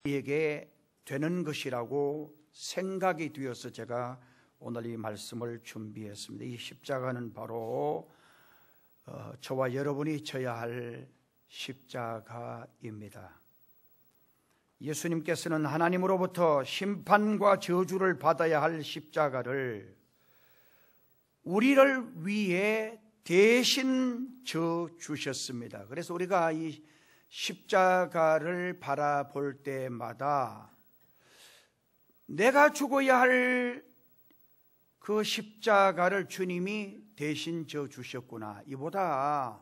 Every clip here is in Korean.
우리에게 되는 것이라고 생각이 되어서 제가 오늘 이 말씀을 준비했습니다. 이 십자가는 바로 저와 여러분이 져야 할 십자가입니다. 예수님께서는 하나님으로부터 심판과 저주를 받아야 할 십자가를 우리를 위해 대신 져 주셨습니다. 그래서 우리가 이 십자가를 바라볼 때마다 내가 죽어야 할 그 십자가를 주님이 대신 져 주셨구나, 이보다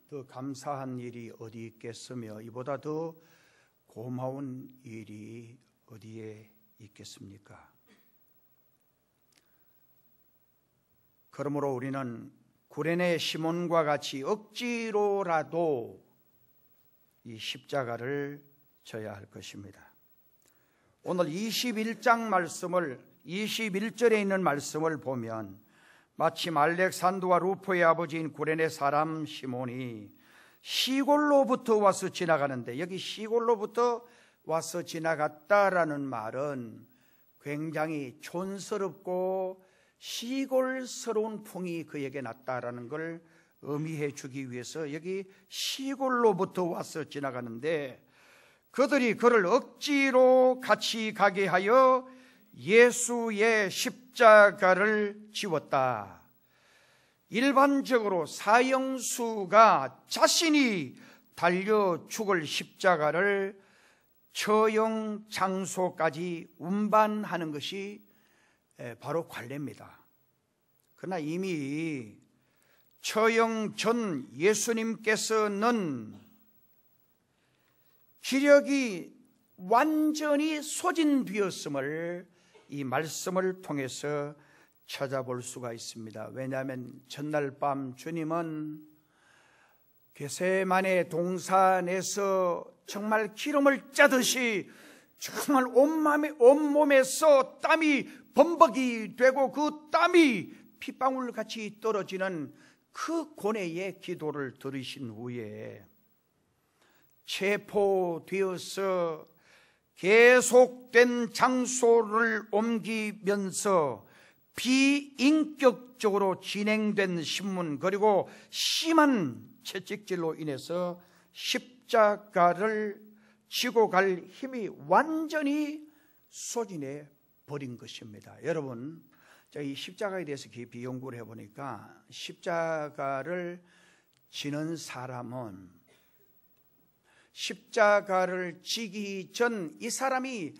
더 감사한 일이 어디 있겠으며 이보다 더 고마운 일이 어디에 있겠습니까? 그러므로 우리는 구레네 시몬과 같이 억지로라도 이 십자가를 져야 할 것입니다. 오늘 21장 말씀을 21절에 있는 말씀을 보면 마침 알렉산더와 루포의 아버지인 구레네 사람 시몬이 시골로부터 와서 지나가는데, 여기 시골로부터 와서 지나갔다라는 말은 굉장히 촌스럽고 시골스러운 풍이 그에게 났다라는 걸 의미해 주기 위해서 여기 시골로부터 와서 지나가는데, 그들이 그를 억지로 같이 가게 하여 예수의 십자가를 지웠다. 일반적으로 사형수가 자신이 달려 죽을 십자가를 처형 장소까지 운반하는 것이 바로 관례입니다. 그러나 이미 처형 전 예수님께서는 기력이 완전히 소진되었음을 이 말씀을 통해서 찾아볼 수가 있습니다. 왜냐하면 전날 밤 주님은 겟세마네 동산에서 정말 기름을 짜듯이 정말 온몸에서 땀이 범벅이 되고 그 땀이 핏방울같이 떨어지는 그 고뇌의 기도를 들으신 후에 체포되어서 계속된 장소를 옮기면서 비인격적으로 진행된 신문, 그리고 심한 채찍질로 인해서 십자가를 지고 갈 힘이 완전히 소진해 버린 것입니다. 여러분, 이 십자가에 대해서 깊이 연구를 해보니까 십자가를 지는 사람은 십자가를 지기 전 이 사람이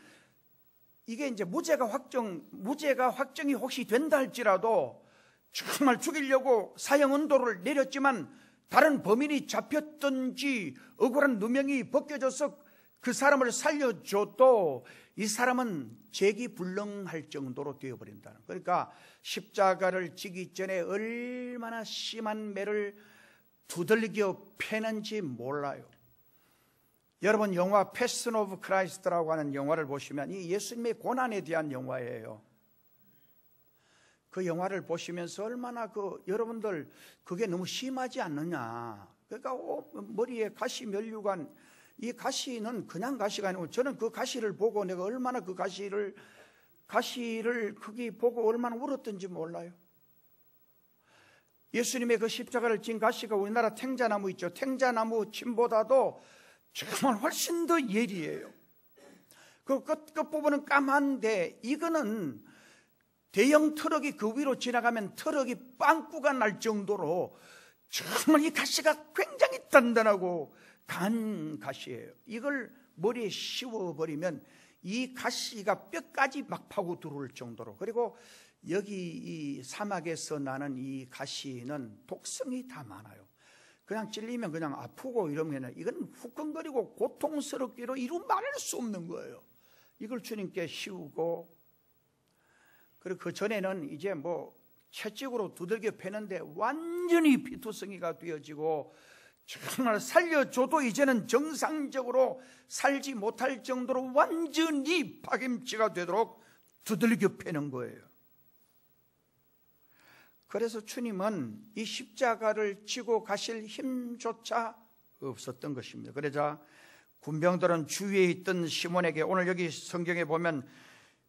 이게 이제 무죄가 확정이 혹시 된다 할지라도 정말 죽이려고 사형 언도를 내렸지만 다른 범인이 잡혔든지 억울한 누명이 벗겨져서 그 사람을 살려줘도 이 사람은 재기불능할 정도로 되어버린다는, 그러니까 십자가를 지기 전에 얼마나 심한 매를 두들겨 패는지 몰라요. 여러분, 영화 패션 오브 크라이스트라고 하는 영화를 보시면 이 예수님의 고난에 대한 영화예요. 그 영화를 보시면서 얼마나 여러분들 그게 너무 심하지 않느냐. 그러니까 머리에 가시 면류관, 이 가시는 그냥 가시가 아니고 저는 그 가시를 보고 내가 얼마나 그 가시를 거기 보고 얼마나 울었던지 몰라요. 예수님의 그 십자가를 진 가시가 우리나라 탱자나무 있죠. 탱자나무 침보다도 정말 훨씬 더 예리해요. 그 끝부분은 까만데 이거는 대형 트럭이 그 위로 지나가면 트럭이 빵꾸가 날 정도로 정말 이 가시가 굉장히 단단하고 강한 가시예요. 이걸 머리에 씌워버리면 이 가시가 뼈까지 막 파고 들어올 정도로, 그리고 여기 이 사막에서 나는 이 가시는 독성이 다 많아요. 그냥 찔리면 그냥 아프고 이러면 이건 후끈거리고 고통스럽기로 이루 말할 수 없는 거예요. 이걸 주님께 씌우고, 그리고 그 전에는 이제 채찍으로 두들겨 패는데 완전히 피투성이가 되어지고 정말 살려줘도 이제는 정상적으로 살지 못할 정도로 완전히 파김치가 되도록 두들겨 패는 거예요. 그래서 주님은 이 십자가를 지고 가실 힘조차 없었던 것입니다. 그러자 군병들은 주위에 있던 시몬에게, 오늘 여기 성경에 보면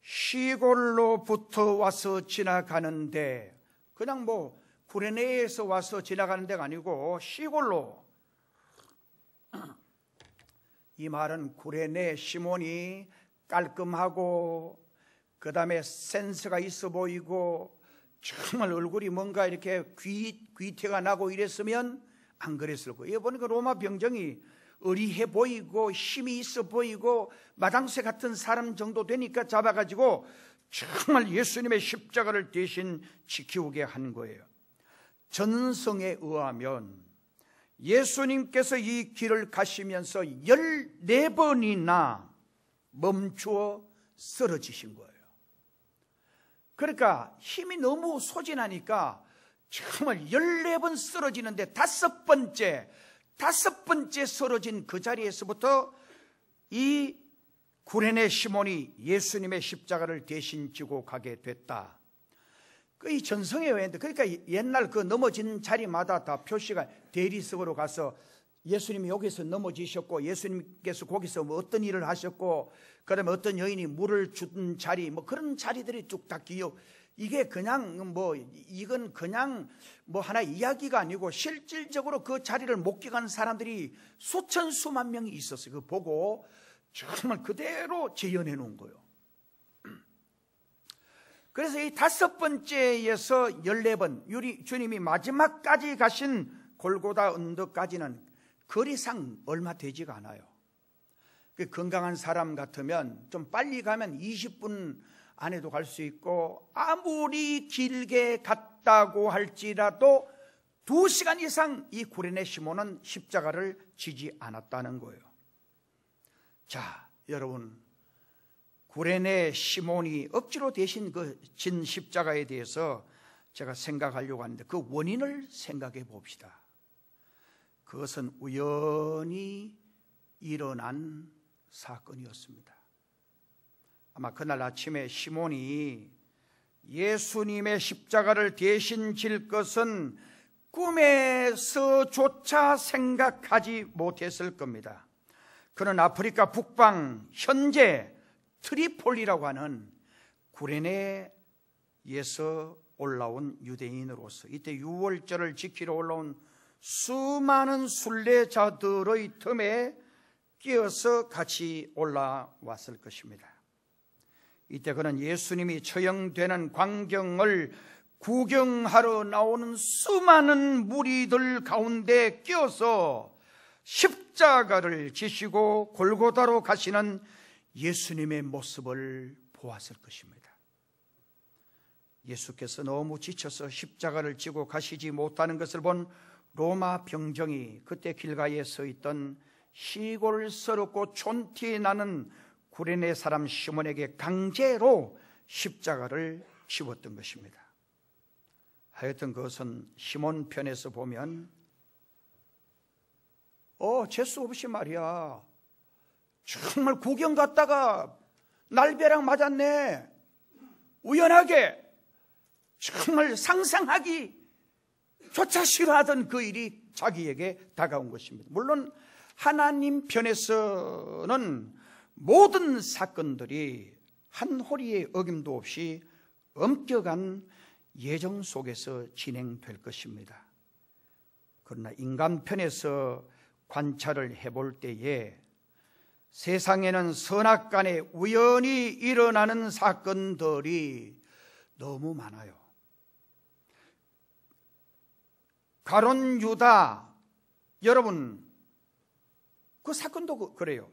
시골로부터 와서 지나가는데, 그냥 뭐 구레네에서 와서 지나가는 데가 아니고 시골로. 이 말은 구레네 시몬이 깔끔하고 그 다음에 센스가 있어 보이고 정말 얼굴이 뭔가 이렇게 귀태가 나고 이랬으면 안 그랬을 거예요. 보니까 로마 병정이 의리해 보이고 힘이 있어 보이고 마당새 같은 사람 정도 되니까 잡아가지고 정말 예수님의 십자가를 대신 지키게 한 거예요. 전성에 의하면 예수님께서 이 길을 가시면서 14번이나 멈추어 쓰러지신 거예요. 그러니까 힘이 너무 소진하니까 정말 14번 쓰러지는데 다섯 번째 쓰러진 그 자리에서부터 이 구레네 시몬이 예수님의 십자가를 대신 지고 가게 됐다. 이 전성에 의했는데, 그러니까 옛날 그 넘어진 자리마다 다 표시가 대리석으로 가서 예수님이 여기서 넘어지셨고, 예수님께서 거기서 뭐 어떤 일을 하셨고, 그 다음에 어떤 여인이 물을 준 자리, 뭐 그런 자리들이 쭉 다 기억. 이게 그냥 뭐 이건 그냥 뭐 하나 이야기가 아니고 실질적으로 그 자리를 목격한 사람들이 수천 수만 명이 있었어요. 그거 보고 정말 그대로 재현해 놓은 거예요. 그래서 이 다섯 번째에서 14번, 주님이 마지막까지 가신 골고다 언덕까지는 거리상 얼마 되지가 않아요. 건강한 사람 같으면 좀 빨리 가면 20분 안에도 갈 수 있고, 아무리 길게 갔다고 할지라도 2시간 이상 이 구레네 시몬은 십자가를 지지 않았다는 거예요. 자, 여러분, 구레네 시몬이 억지로 대신 그 진 십자가에 대해서 제가 생각하려고 하는데, 그 원인을 생각해 봅시다. 그것은 우연히 일어난 사건이었습니다. 아마 그날 아침에 시몬이 예수님의 십자가를 대신 질 것은 꿈에서조차 생각하지 못했을 겁니다. 그는 아프리카 북방 현재 트리폴리라고 하는 구레네에서 올라온 유대인으로서 이때 유월절을 지키러 올라온 수많은 순례자들의 틈에 끼어서 같이 올라왔을 것입니다. 이때 그는 예수님이 처형되는 광경을 구경하러 나오는 수많은 무리들 가운데 끼어서 십자가를 지시고 골고다로 가시는 예수님의 모습을 보았을 것입니다. 예수께서 너무 지쳐서 십자가를 지고 가시지 못하는 것을 본 로마 병정이 그때 길가에 서 있던 시골스럽고 촌티 나는 구레네 사람 시몬에게 강제로 십자가를 지웠던 것입니다. 하여튼 그것은 시몬 편에서 보면 재수 없이 말이야, 정말 구경 갔다가 날벼락 맞았네, 우연하게, 정말 상상하기 조차 싫어하던 그 일이 자기에게 다가온 것입니다. 물론 하나님 편에서는 모든 사건들이 한 호리의 어김도 없이 엄격한 예정 속에서 진행될 것입니다. 그러나 인간 편에서 관찰을 해볼 때에 세상에는 선악간에 우연히 일어나는 사건들이 너무 많아요. 가룟 유다, 여러분 그 사건도 그래요.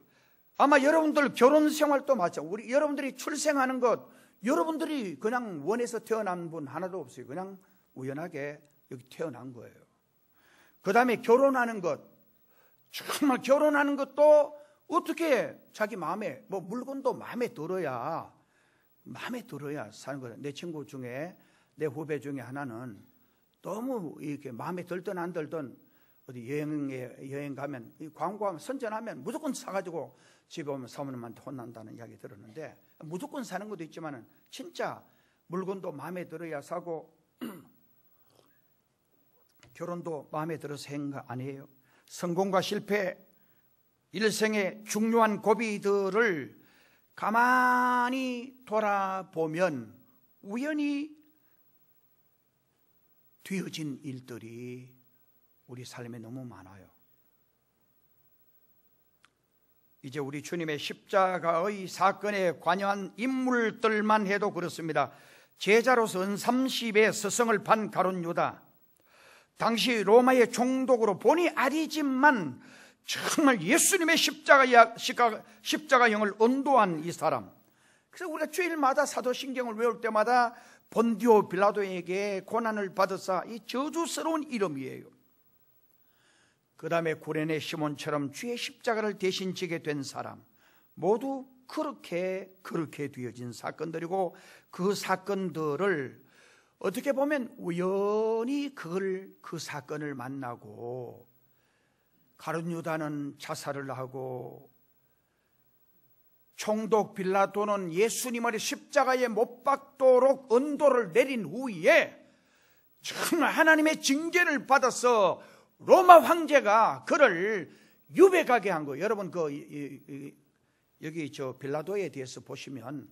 아마 여러분들 결혼 생활도 마찬가지고, 여러분들이 출생하는 것, 여러분들이 그냥 원해서 태어난 분 하나도 없어요. 그냥 우연하게 여기 태어난 거예요. 그 다음에 결혼하는 것, 정말 결혼하는 것도 어떻게 자기 마음에, 뭐 물건도 마음에 들어야 사는 거예요. 내 친구 중에, 내 후배 중에 하나는 너무 이렇게 마음에 들든 안 들든 어디 여행 가면 광고하면 선전하면 무조건 사가지고 집에 오면 사모님한테 혼난다는 이야기 들었는데, 무조건 사는 것도 있지만 진짜 물건도 마음에 들어야 사고 결혼도 마음에 들어서 한 거 아니에요. 성공과 실패, 일생의 중요한 고비들을 가만히 돌아보면 우연히 되어진 일들이 우리 삶에 너무 많아요. 이제 우리 주님의 십자가의 사건에 관여한 인물들만 해도 그렇습니다. 제자로서 은30의 스승을 판 가룟 유다, 당시 로마의 총독으로 본의 아니지만 정말 예수님의 십자가형을 언도한 이 사람. 그래서 우리가 주일마다 사도신경을 외울 때마다 본디오 빌라도에게 고난을 받으사 이 저주스러운 이름이에요. 그 다음에 구레네 시몬처럼 주의 십자가를 대신 지게 된 사람, 모두 그렇게 되어진 사건들이고, 그 사건들을 어떻게 보면 우연히 그 사건을 만나고 가룟 유다는 자살을 하고 총독 빌라도는 예수님을 십자가에 못 박도록 언도를 내린 후에 정말 하나님의 징계를 받아서 로마 황제가 그를 유배가게 한 거예요. 여러분 여기 저 빌라도에 대해서 보시면,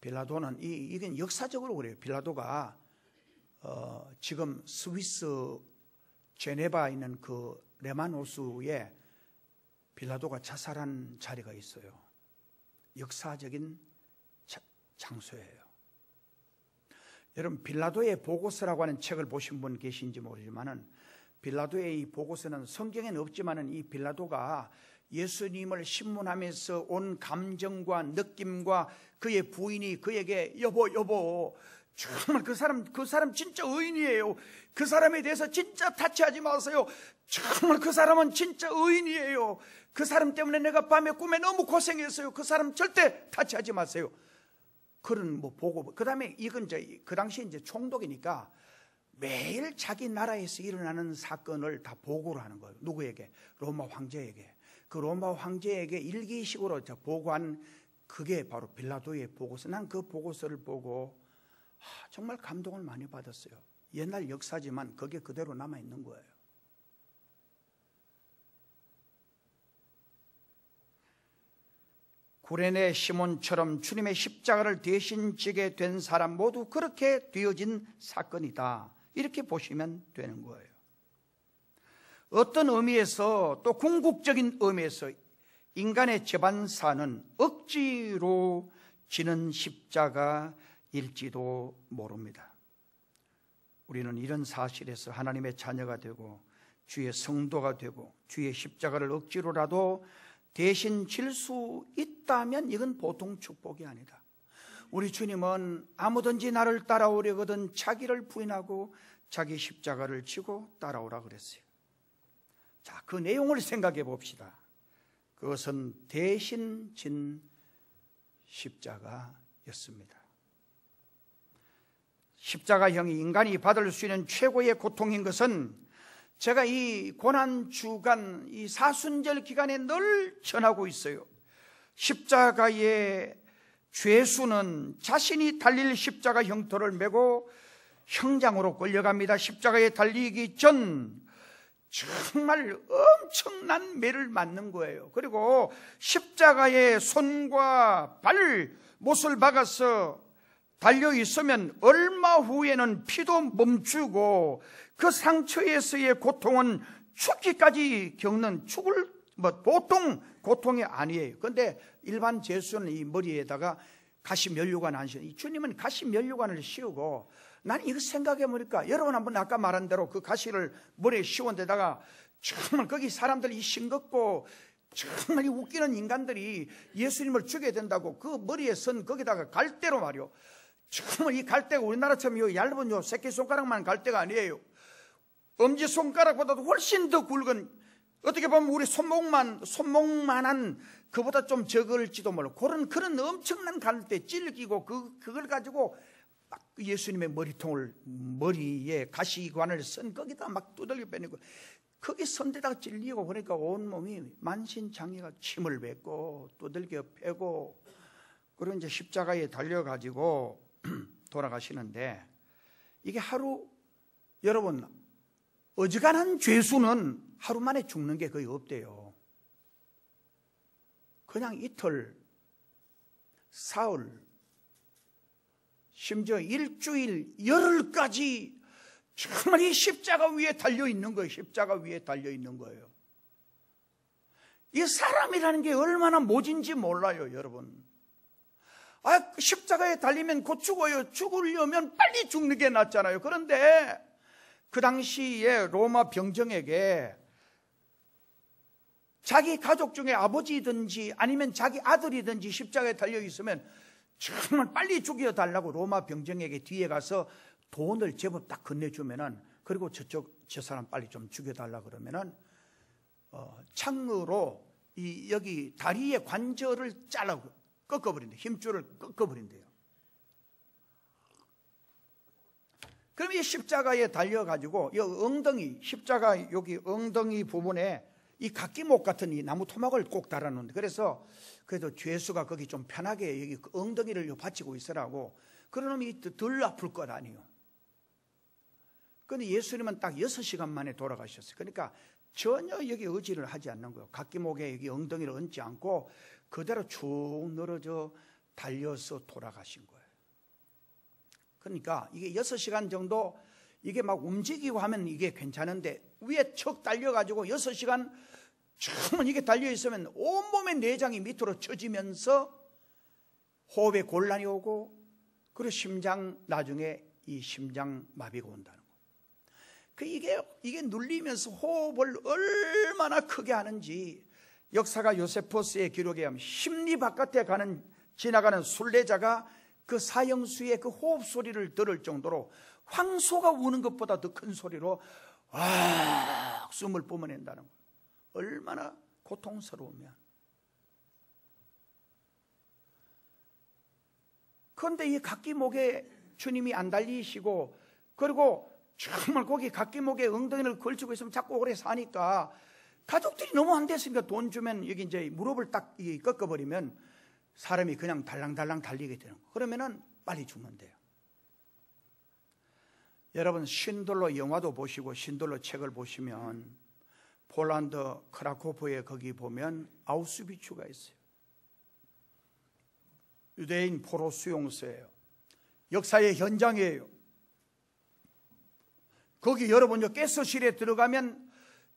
빌라도는 이건 역사적으로 그래요. 빌라도가 지금 스위스 제네바에 있는 그 레마노스에 빌라도가 자살한 자리가 있어요. 역사적인 장소예요. 여러분, 빌라도의 보고서라고 하는 책을 보신 분 계신지 모르지만은, 빌라도의 이 보고서는 성경에는 없지만은 이 빌라도가 예수님을 신문하면서 온 감정과 느낌과 그의 부인이 그에게 여보 정말 그 사람 진짜 의인이에요. 그 사람에 대해서 진짜 타치하지 마세요. 정말 그 사람은 진짜 의인이에요. 그 사람 때문에 내가 밤에 꿈에 너무 고생했어요. 그 사람 절대 타치하지 마세요. 그런 보고, 그 다음에 이건 그 당시에 이제 총독이니까 매일 자기 나라에서 일어나는 사건을 다 보고를 하는 거예요. 누구에게? 로마 황제에게. 그 로마 황제에게 일기식으로 보고한 그게 바로 빌라도의 보고서. 난 그 보고서를 보고 정말 감동을 많이 받았어요. 옛날 역사지만 그게 그대로 남아있는 거예요. 구레네 시몬처럼 주님의 십자가를 대신 지게 된 사람 모두 그렇게 되어진 사건이다, 이렇게 보시면 되는 거예요. 어떤 의미에서, 또 궁극적인 의미에서 인간의 재반사는 억지로 지는 십자가일지도 모릅니다. 우리는 이런 사실에서 하나님의 자녀가 되고 주의 성도가 되고 주의 십자가를 억지로라도 대신 질 수 있다면 이건 보통 축복이 아니다. 우리 주님은 아무든지 나를 따라오려거든 자기를 부인하고 자기 십자가를 지고 따라오라 그랬어요. 자, 그 내용을 생각해 봅시다. 그것은 대신 진 십자가였습니다. 십자가형이 인간이 받을 수 있는 최고의 고통인 것은, 제가 이 고난주간, 이 사순절 기간에 늘 전하고 있어요. 십자가의 죄수는 자신이 달릴 십자가 형토를 메고 형장으로 끌려갑니다. 십자가에 달리기 전 정말 엄청난 매를 맞는 거예요. 그리고 십자가에 손과 발, 못을 박아서 달려 있으면 얼마 후에는 피도 멈추고 그 상처에서의 고통은 죽기까지 겪는, 보통 고통이 아니에요. 그런데 일반 죄수는 이 머리에다가 가시 면류관 안 씌워요. 주님은 가시 면류관을 씌우고, 난 이거 생각해 보니까, 여러분 한번 아까 말한 대로 그 가시를 머리에 씌운 데다가 정말 거기 사람들이 싱겁고 정말 웃기는 인간들이 예수님을 죽여야 된다고 그 머리에 선 거기다가 갈대로 말이요. 정말 이 갈대가 우리나라처럼 요 얇은 요 새끼손가락만 갈대가 아니에요. 엄지손가락보다도 훨씬 더 굵은, 어떻게 보면 우리 손목만한 그보다 좀 적을지도 몰라. 그런 엄청난 갈대 찔기고 그걸 가지고 막 예수님의 머리에 가시관을 선 거기다 막 두들겨 빼내고, 거기 선대다가 찔리고 그러니까 온몸이 만신창이가 침을 뱉고 두들겨 패고, 그리고 이제 십자가에 달려가지고 돌아가시는데, 이게 여러분 어지간한 죄수는 하루 만에 죽는 게 거의 없대요. 그냥 이틀, 사흘, 심지어 일주일, 열흘까지 정말 이 십자가 위에 달려있는 거예요. 십자가 위에 달려있는 거예요. 이 사람이라는 게 얼마나 모진지 몰라요, 여러분. 십자가에 달리면 곧 죽어요. 죽으려면 빨리 죽는 게 낫잖아요. 그런데 그 당시에 로마 병정에게 자기 가족 중에 아버지든지 아니면 자기 아들이든지 십자가에 달려있으면 정말 빨리 죽여달라고 로마 병정에게 뒤에 가서 돈을 제법 딱 건네주면은, 그리고 저 사람 빨리 좀 죽여달라 그러면은 창으로 여기 다리의 관절을 잘라 꺾어버린대요. 힘줄을 꺾어버린대요. 그럼 이 십자가에 달려가지고 이 엉덩이, 십자가 여기 엉덩이 부분에 이 각기목 같은 이 나무 토막을 꼭 달아놓는데, 그래서 그래도 죄수가 거기 좀 편하게 여기 엉덩이를 받치고 있으라고, 그러면 덜 아플 것 아니에요. 그런데 예수님은 딱 6시간 만에 돌아가셨어요. 그러니까 전혀 여기 의지를 하지 않는 거예요. 각기목에 여기 엉덩이를 얹지 않고 그대로 쭉 늘어져 달려서 돌아가신 거예요. 그러니까 이게 6시간 정도 이게 막 움직이고 하면 이게 괜찮은데, 위에 척 달려가지고 6시간 정말 이게 달려있으면 온몸의 내장이 밑으로 처지면서 호흡에 곤란이 오고, 그리고 나중에 이 심장마비가 온다는 거예요. 이게 눌리면서 호흡을 얼마나 크게 하는지, 역사가 요세포스의 기록에 하면 심리 바깥에 지나가는 순례자가 그 사형수의 그 호흡 소리를 들을 정도로 황소가 우는 것보다 더 큰 소리로 숨을 뿜어낸다는 거예요. 얼마나 고통스러우면. 그런데 이 각기목에 주님이 안 달리시고, 그리고 정말 거기 각기목에 엉덩이를 걸치고 있으면 자꾸 오래 사니까 가족들이 너무 안 됐으니까 돈 주면 여기 이제 무릎을 딱 꺾어버리면 사람이 그냥 달랑달랑 달리게 되는 거예요. 그러면은 빨리 죽는데요. 여러분, 신돌로 영화도 보시고 신돌로 책을 보시면 폴란드 크라코프에 거기 보면 아우슈비츠가 있어요. 유대인 포로 수용소예요. 역사의 현장이에요. 거기 여러분 가스실에 들어가면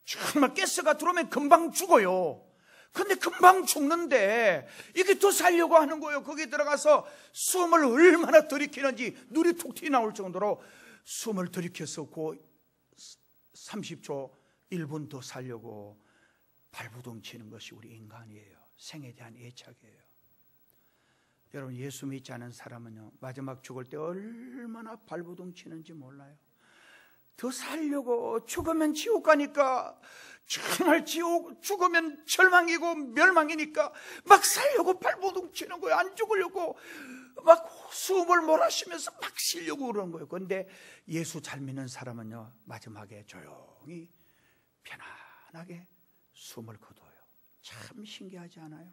정말 가스가 들어오면 금방 죽어요. 근데 금방 죽는데 이게 더 살려고 하는 거예요. 거기 들어가서 숨을 얼마나 들이키는지 눈이 툭 튀어나올 정도로 숨을 들이켜서 그 30초 1분 더 살려고 발부둥 치는 것이 우리 인간이에요. 생에 대한 애착이에요. 여러분, 예수 믿지 않은 사람은요, 마지막 죽을 때 얼마나 발부둥 치는지 몰라요. 더 살려고, 죽으면 지옥 가니까, 정말 죽으면 절망이고 멸망이니까 막 살려고 발버둥 치는 거예요. 안 죽으려고 막 숨을 몰아쉬면서 막 쉬려고 그러는 거예요. 그런데 예수 잘 믿는 사람은요, 마지막에 조용히 편안하게 숨을 거둬요. 참 신기하지 않아요?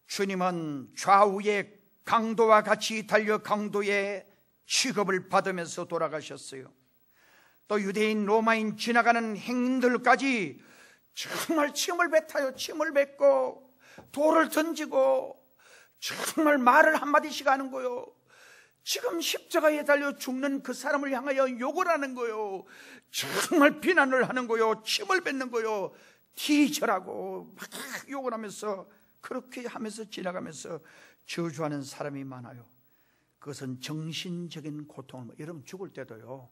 주님은 좌우의 강도와 같이 달려 강도의 취급을 받으면서 돌아가셨어요. 또 유대인, 로마인 지나가는 행인들까지 정말 침을 뱉어요. 침을 뱉고 돌을 던지고 정말 말을 한마디씩 하는 거예요. 지금 십자가에 달려 죽는 그 사람을 향하여 욕을 하는 거예요. 정말 비난을 하는 거예요. 침을 뱉는 거예요. 뒤져라고 막 욕을 하면서, 그렇게 하면서 지나가면서 저주하는 사람이 많아요. 그것은 정신적인 고통을, 여러분 죽을 때도요,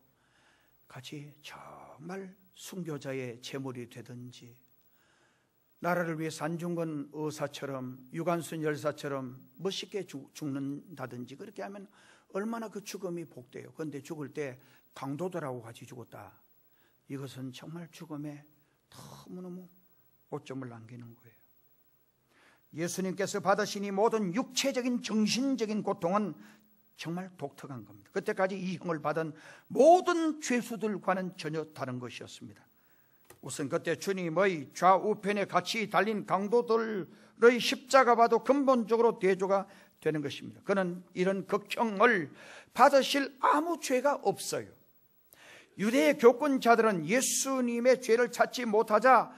같이 정말 순교자의 제물이 되든지, 나라를 위해서 안중근 의사처럼, 유관순 열사처럼 멋있게 죽는다든지, 그렇게 하면 얼마나 그 죽음이 복돼요. 그런데 죽을 때 강도들하고 같이 죽었다, 이것은 정말 죽음에 너무너무 오점을 남기는 거예요. 예수님께서 받으신 이 모든 육체적인, 정신적인 고통은 정말 독특한 겁니다. 그때까지 이 형을 받은 모든 죄수들과는 전혀 다른 것이었습니다. 우선 그때 주님의 좌우편에 같이 달린 강도들의 십자가 봐도 근본적으로 대조가 되는 것입니다. 그는 이런 극형을 받으실 아무 죄가 없어요. 유대의 교권자들은 예수님의 죄를 찾지 못하자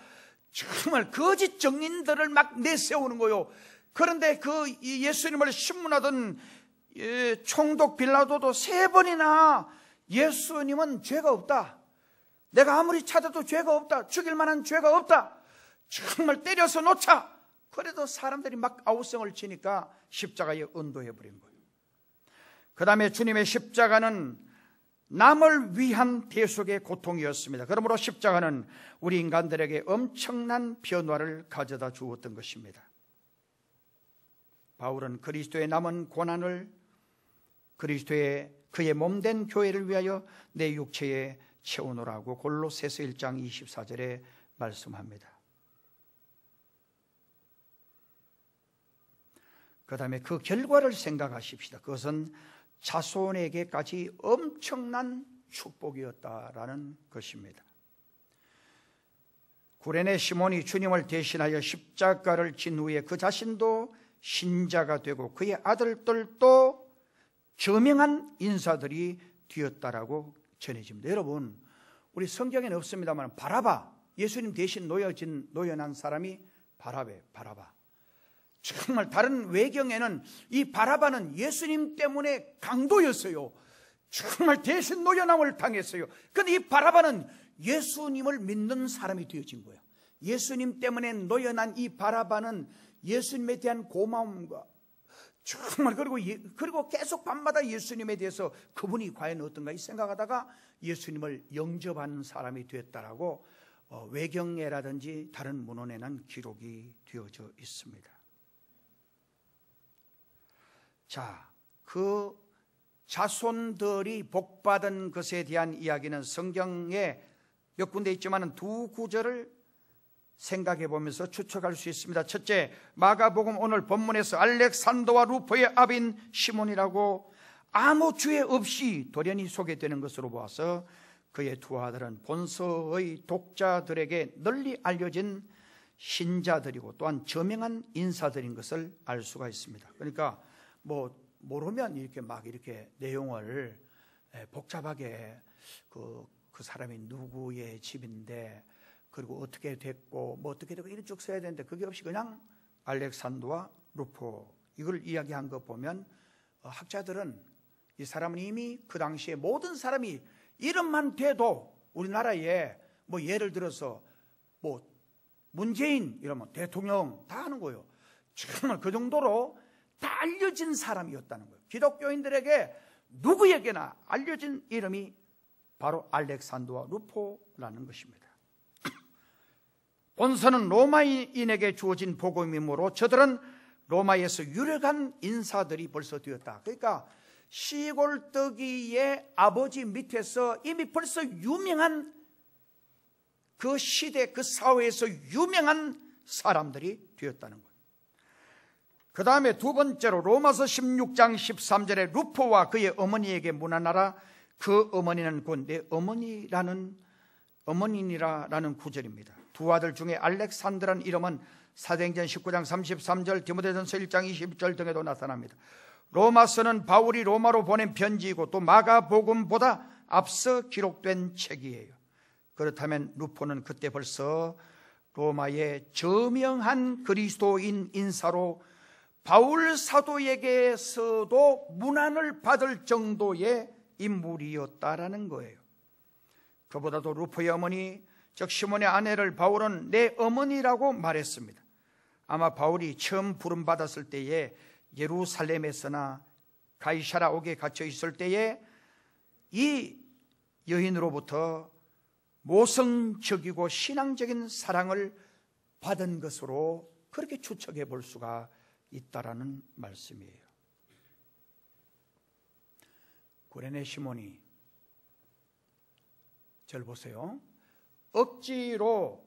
정말 거짓 증인들을 막 내세우는 거요. 그런데 그 예수님을 신문하던 총독 빌라도도 3번이나 예수님은 죄가 없다, 내가 아무리 찾아도 죄가 없다, 죽일 만한 죄가 없다, 정말 때려서 놓자. 그래도 사람들이 막 아우성을 치니까 십자가에 언도해버린 거예요. 그 다음에 주님의 십자가는 남을 위한 대속의 고통이었습니다. 그러므로 십자가는 우리 인간들에게 엄청난 변화를 가져다 주었던 것입니다. 바울은 그리스도의 남은 고난을 그리스도의 그의 몸된 교회를 위하여 내 육체에 채우노라고 골로새서 1장 24절에 말씀합니다. 그 다음에 그 결과를 생각하십시다. 그것은 자손에게까지 엄청난 축복이었다라는 것입니다. 구레네 시몬이 주님을 대신하여 십자가를 진 후에 그 자신도 신자가 되고 그의 아들들도 저명한 인사들이 되었다라고 전해집니다. 여러분, 우리 성경에는 없습니다만 바라바, 예수님 대신 노여난 사람이 바라바. 정말 다른 외경에는 이 바라바는 예수님 때문에 강도였어요. 정말 대신 노여남을 당했어요. 그런데 이 바라바는 예수님을 믿는 사람이 되어진 거예요. 예수님 때문에 노여난 이 바라바는 예수님에 대한 고마움과 정말 그리고 계속 밤마다 예수님에 대해서 그분이 과연 어떤가 이 생각하다가 예수님을 영접하는 사람이 되었다라고 외경에라든지 다른 문헌에는 기록이 되어져 있습니다. 자, 그 자손들이 복받은 것에 대한 이야기는 성경에 몇 군데 있지만 2구절을 생각해 보면서 추측할 수 있습니다. 첫째, 마가복음 오늘 본문에서 알렉산더와 루포의 아비인 시몬이라고 아무 죄 없이 돌연히 소개되는 것으로 보아서 그의 두 아들은 본서의 독자들에게 널리 알려진 신자들이고 또한 저명한 인사들인 것을 알 수가 있습니다. 그러니까 모르면 이렇게 내용을 복잡하게 그 사람이 누구의 집인데 그리고 어떻게 됐고 어떻게 되고 이런 쭉 써야 되는데 그게 없이 그냥 알렉산더와 루포 이걸 이야기한 거 보면 학자들은 이 사람은 이미 그 당시에 모든 사람이 이름만 돼도 우리나라에 예를 들어서 문재인 이러면 대통령 다 하는 거예요. 정말 그 정도로 다 알려진 사람이었다는 거예요. 기독교인들에게 누구에게나 알려진 이름이 바로 알렉산더와 루포라는 것입니다. 본서는 로마인에게 주어진 복음이므로 저들은 로마에서 유력한 인사들이 벌써 되었다. 그러니까 시골뜨기의 아버지 밑에서 이미 벌써 유명한 그 시대 그 사회에서 유명한 사람들이 되었다는 거예요. 그 다음에 두 번째로 로마서 16장 13절에 루포와 그의 어머니에게 문안하라. 그 어머니는 곧 내 어머니니라라는 구절입니다. 두 아들 중에 알렉산더라는 이름은 사도행전 19장 33절, 디모데전서 1장 20절 등에도 나타납니다. 로마서는 바울이 로마로 보낸 편지이고 또 마가복음보다 앞서 기록된 책이에요. 그렇다면 루포는 그때 벌써 로마의 저명한 그리스도인 인사로 바울 사도에게서도 문안을 받을 정도의 인물이었다라는 거예요. 그보다도 루포의 어머니, 즉 시몬의 아내를 바울은 내 어머니라고 말했습니다. 아마 바울이 처음 부름받았을 때에 예루살렘에서나 가이사라옥에 갇혀 있을 때에 이 여인으로부터 모성적이고 신앙적인 사랑을 받은 것으로 그렇게 추측해 볼 수가 있다라는 말씀이에요. 구레네 시몬이 절 보세요. 억지로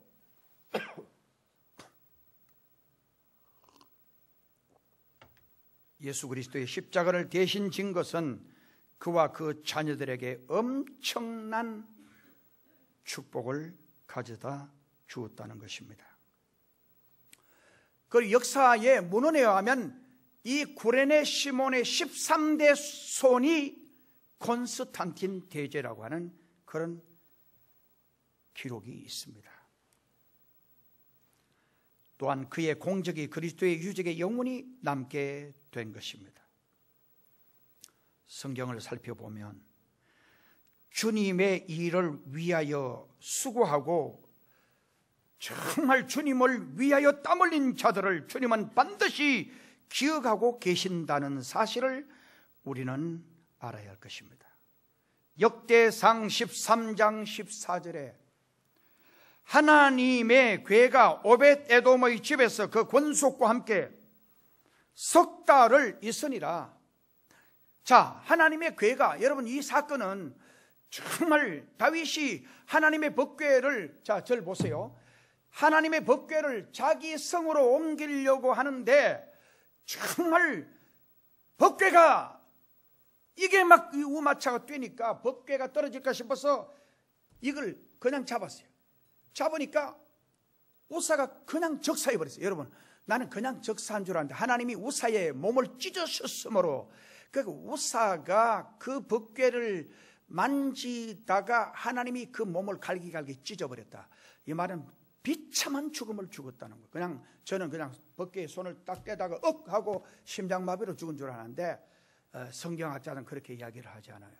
예수 그리스도의 십자가를 대신 진 것은 그와 그 자녀들에게 엄청난 축복을 가져다 주었다는 것입니다. 그 역사의 문헌에 의하면 이 구레네 시몬의 13대 손이 콘스탄틴 대제라고 하는 그런 기록이 있습니다. 또한 그의 공적이 그리스도의 유적에 영원히 남게 된 것입니다. 성경을 살펴보면 주님의 일을 위하여 수고하고 정말 주님을 위하여 땀 흘린 자들을 주님은 반드시 기억하고 계신다는 사실을 우리는 알아야 할 것입니다. 역대상 13장 14절에 하나님의 궤가 오벳에돔의 집에서 그 권속과 함께 석 달을 있으니라. 자, 하나님의 궤가, 여러분 이 사건은 정말 다윗이 하나님의 법궤를, 자, 절 보세요. 하나님의 법궤를 자기 성으로 옮기려고 하는데 정말 법궤가 이게 막 우마차가 뛰니까 법궤가 떨어질까 싶어서 이걸 그냥 잡았어요. 잡으니까 우사가 그냥 적사해 버렸어요. 여러분, 나는 그냥 적사한 줄 알았는데 하나님이 우사의 몸을 찢으셨으므로 그 우사가 그 법궤를 만지다가 하나님이 그 몸을 갈기갈기 찢어버렸다. 이 말은 비참한 죽음을 죽었다는 거예요. 저는 그냥 법궤에 손을 딱 떼다가 억 하고 심장마비로 죽은 줄 알았는데 성경학자는 그렇게 이야기를 하지 않아요.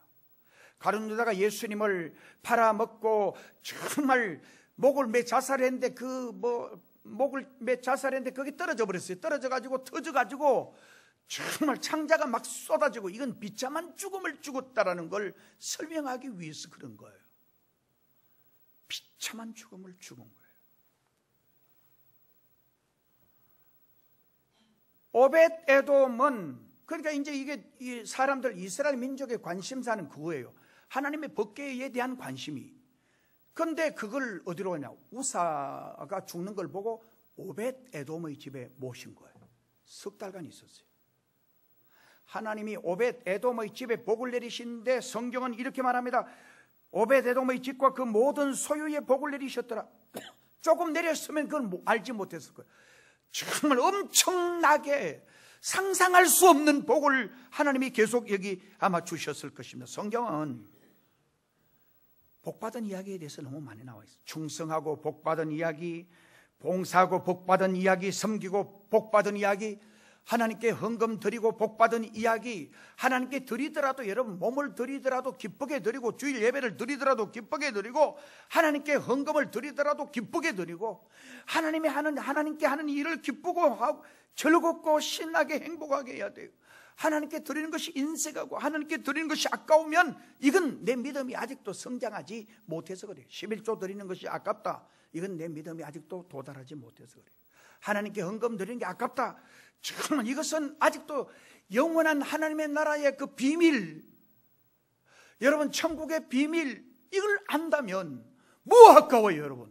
가룟 유다가 예수님을 팔아먹고 정말 목을 매 자살했는데 목을 매 자살했는데 거기 떨어져 버렸어요. 떨어져가지고 터져가지고 정말 창자가 막 쏟아지고 이건 비참한 죽음을 죽었다라는 걸 설명하기 위해서 그런 거예요. 비참한 죽음을 죽은 거예요. 오벳에돔은 그러니까 이제 이게 이 사람들 이스라엘 민족의 관심사는 그거예요. 하나님의 법궤에 대한 관심이. 그런데 그걸 어디로 가냐? 우사가 죽는 걸 보고 오벳에돔의 집에 모신 거예요. 석 달간 있었어요. 하나님이 오벳에돔의 집에 복을 내리시는데 성경은 이렇게 말합니다. 오벳에돔의 집과 그 모든 소유에 복을 내리셨더라. 조금 내렸으면 그걸 알지 못했을 거예요. 정말 엄청나게 상상할 수 없는 복을 하나님이 계속 여기 아마 주셨을 것입니다. 성경은 복받은 이야기에 대해서 너무 많이 나와 있어요. 충성하고 복받은 이야기, 봉사하고 복받은 이야기, 섬기고 복받은 이야기, 하나님께 헌금 드리고 복받은 이야기, 하나님께 드리더라도 여러분 몸을 드리더라도 기쁘게 드리고 주일 예배를 드리더라도 기쁘게 드리고 하나님께 헌금을 드리더라도 기쁘게 드리고 하나님께 하는 일을 기쁘고 하고 즐겁고 신나게 행복하게 해야 돼요. 하나님께 드리는 것이 인색하고 하나님께 드리는 것이 아까우면 이건 내 믿음이 아직도 성장하지 못해서 그래요. 11조 드리는 것이 아깝다. 이건 내 믿음이 아직도 도달하지 못해서 그래요. 하나님께 헌금 드리는 게 아깝다. 정말 이것은 아직도 영원한 하나님의 나라의 그 비밀, 여러분 천국의 비밀, 이걸 안다면 뭐 아까워요.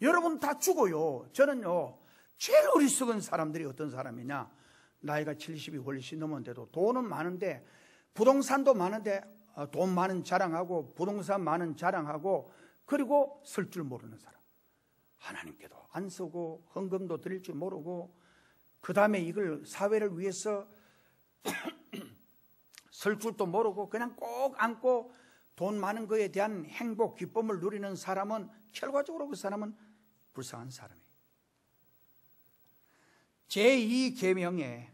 여러분 다 죽어요. 저는요 제일 어리석은 사람들이 어떤 사람이냐, 나이가 70이 훨씬 넘었는데도 돈은 많은데 부동산도 많은데 돈 많은 자랑하고 부동산 많은 자랑하고 그리고 쓸 줄 모르는 사람, 하나님께도 안 쓰고 헌금도 드릴 줄 모르고 그 다음에 이걸 사회를 위해서 쓸 줄도 모르고 그냥 꼭 안고 돈 많은 거에 대한 행복, 기쁨을 누리는 사람은 결과적으로 그 사람은 불쌍한 사람이에요. 제2계명에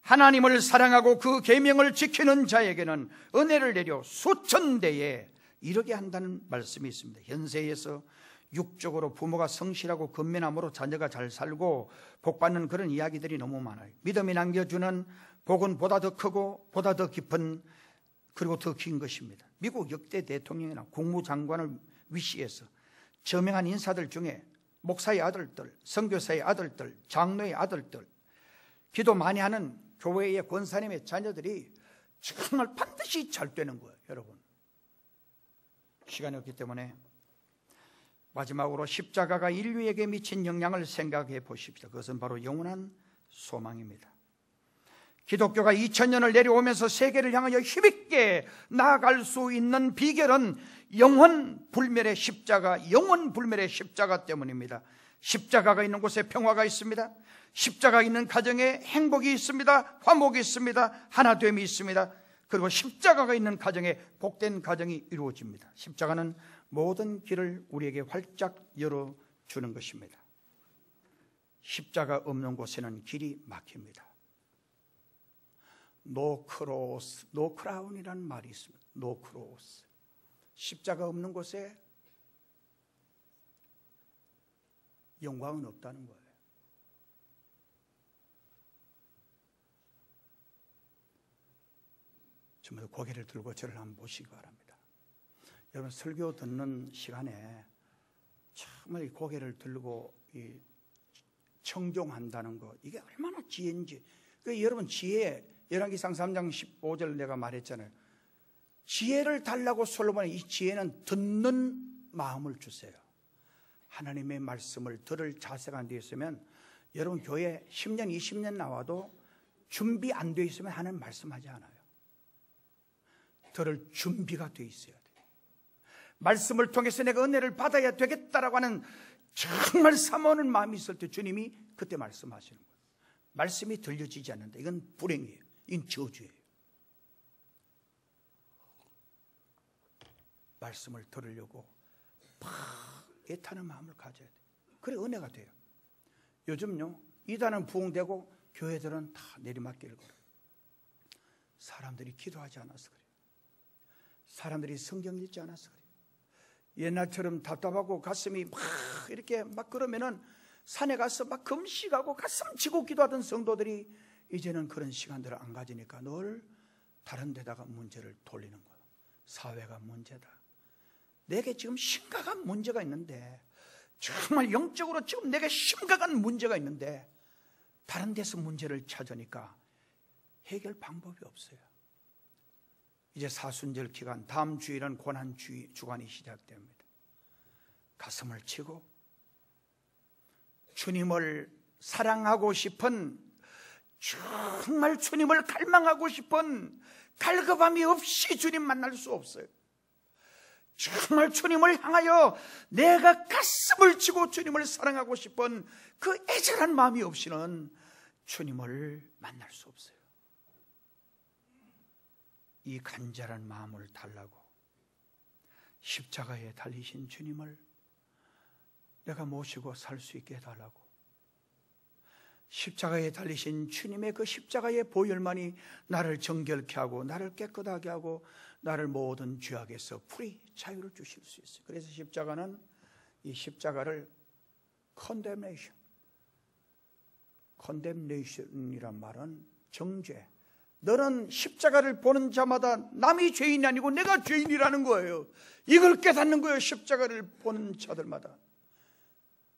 하나님을 사랑하고 그 계명을 지키는 자에게는 은혜를 내려 수천대에 이르게 한다는 말씀이 있습니다. 현세에서 육적으로 부모가 성실하고 근면함으로 자녀가 잘 살고 복받는 그런 이야기들이 너무 많아요. 믿음이 남겨주는 복은 보다 더 크고 보다 더 깊은 그리고 더 긴 것입니다. 미국 역대 대통령이나 국무장관을 위시해서 저명한 인사들 중에 목사의 아들들, 선교사의 아들들, 장로의 아들들, 기도 많이 하는 교회의 권사님의 자녀들이 정말 반드시 잘 되는 거예요. 여러분, 시간이 없기 때문에 마지막으로 십자가가 인류에게 미친 영향을 생각해 보십시오. 그것은 바로 영원한 소망입니다. 기독교가 2000년을 내려오면서 세계를 향하여 힘있게 나아갈 수 있는 비결은 영원 불멸의 십자가 때문입니다. 십자가가 있는 곳에 평화가 있습니다. 십자가 있는 가정에 행복이 있습니다. 화목이 있습니다. 하나됨이 있습니다. 그리고 십자가가 있는 가정에 복된 가정이 이루어집니다. 십자가는 모든 길을 우리에게 활짝 열어주는 것입니다. 십자가 없는 곳에는 길이 막힙니다. 노 크로스, 노 크라운이라는 말이 있습니다. 노 크로스. 십자가 없는 곳에 영광은 없다는 거예요. 전부 고개를 들고 저를 한번 보시기 바랍니다. 여러분, 설교 듣는 시간에 정말 고개를 들고 청종한다는 거, 이게 얼마나 지혜인지. 여러분, 지혜, 열왕기상 3장 15절 내가 말했잖아요. 지혜를 달라고 솔로몬이, 이 지혜는 듣는 마음을 주세요. 하나님의 말씀을 들을 자세가 안 되어 있으면, 여러분 교회 10년 20년 나와도 준비 안 되어 있으면 하나님 말씀하지 않아요. 들을 준비가 되어 있어야 돼요. 말씀을 통해서 내가 은혜를 받아야 되겠다라고 하는 정말 사모하는 마음이 있을 때 주님이 그때 말씀하시는 거예요. 말씀이 들려지지 않는다, 이건 불행이에요. 이건 저주예요. 말씀을 들으려고 막 애타는 마음을 가져야 돼요. 그래 은혜가 돼요. 요즘요, 이단은 부흥되고 교회들은 다 내리막길을 걸어요. 사람들이 기도하지 않아서 그래요. 사람들이 성경 읽지 않아서 그래요. 옛날처럼 답답하고 가슴이 막 이렇게 막 그러면은 산에 가서 막 금식하고 가슴 치고 기도하던 성도들이 이제는 그런 시간들을 안 가지니까 늘 다른 데다가 문제를 돌리는 거예요. 사회가 문제다. 내게 지금 심각한 문제가 있는데, 정말 영적으로 지금 내게 심각한 문제가 있는데 다른 데서 문제를 찾으니까 해결 방법이 없어요. 이제 사순절 기간, 다음 주일은 고난 주간이 시작됩니다. 가슴을 치고 주님을 사랑하고 싶은, 정말 주님을 갈망하고 싶은 갈급함이 없이 주님 만날 수 없어요. 정말 주님을 향하여 내가 가슴을 치고 주님을 사랑하고 싶은 그 애절한 마음이 없이는 주님을 만날 수 없어요. 이 간절한 마음을 달라고 십자가에 달리신 주님을 내가 모시고 살 수 있게 해달라고, 십자가에 달리신 주님의 그 십자가의 보혈만이 나를 정결케 하고 나를 깨끗하게 하고 나를 모든 죄악에서 풀이 자유를 주실 수 있어요. 그래서 십자가는, 이 십자가를 condemnation이란 말은 정죄. 너는 십자가를 보는 자마다 남이 죄인이 아니고 내가 죄인이라는 거예요. 이걸 깨닫는 거예요. 십자가를 보는 자들마다.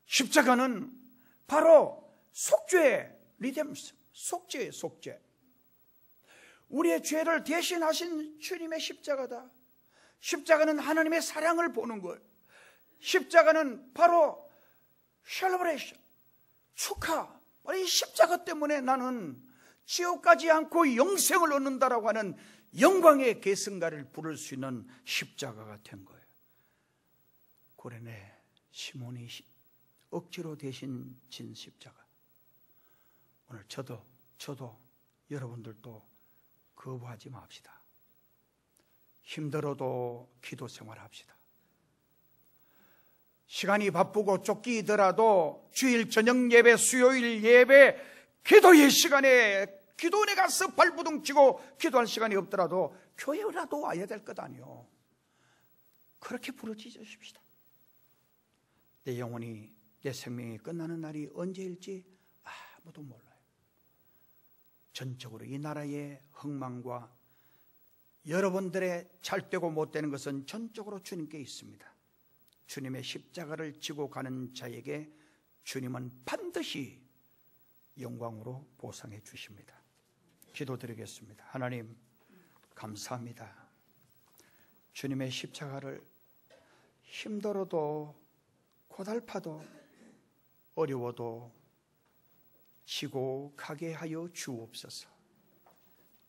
십자가는 바로 속죄, 리뎀션, 속죄. 우리의 죄를 대신하신 주님의 십자가다. 십자가는 하나님의 사랑을 보는 거예요. 십자가는 바로 셀러브레이션, 축하. 이 십자가 때문에 나는 지옥 가지 않고 영생을 얻는다라고 하는 영광의 계승가를 부를 수 있는 십자가가 된 거예요. 고레네 시몬이 억지로 대신 진 십자가. 오늘 저도 여러분들도 거부하지 맙시다. 힘들어도 기도 생활합시다. 시간이 바쁘고 쫓기더라도 주일 저녁 예배, 수요일 예배, 기도의 시간에 기도원에 가서 발부둥 치고 기도할 시간이 없더라도 교회라도 와야 될 것 아니요. 그렇게 부르짖으십시다. 내 영혼이, 내 생명이 끝나는 날이 언제일지 아무도 몰라요. 전적으로 이 나라의 흥망과 여러분들의 잘되고 못되는 것은 전적으로 주님께 있습니다. 주님의 십자가를 지고 가는 자에게 주님은 반드시 영광으로 보상해 주십니다. 기도드리겠습니다. 하나님 감사합니다. 주님의 십자가를 힘들어도 고달파도 어려워도 지고 가게 하여 주옵소서.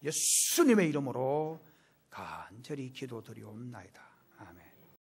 예수님의 이름으로 간절히 기도드리옵나이다.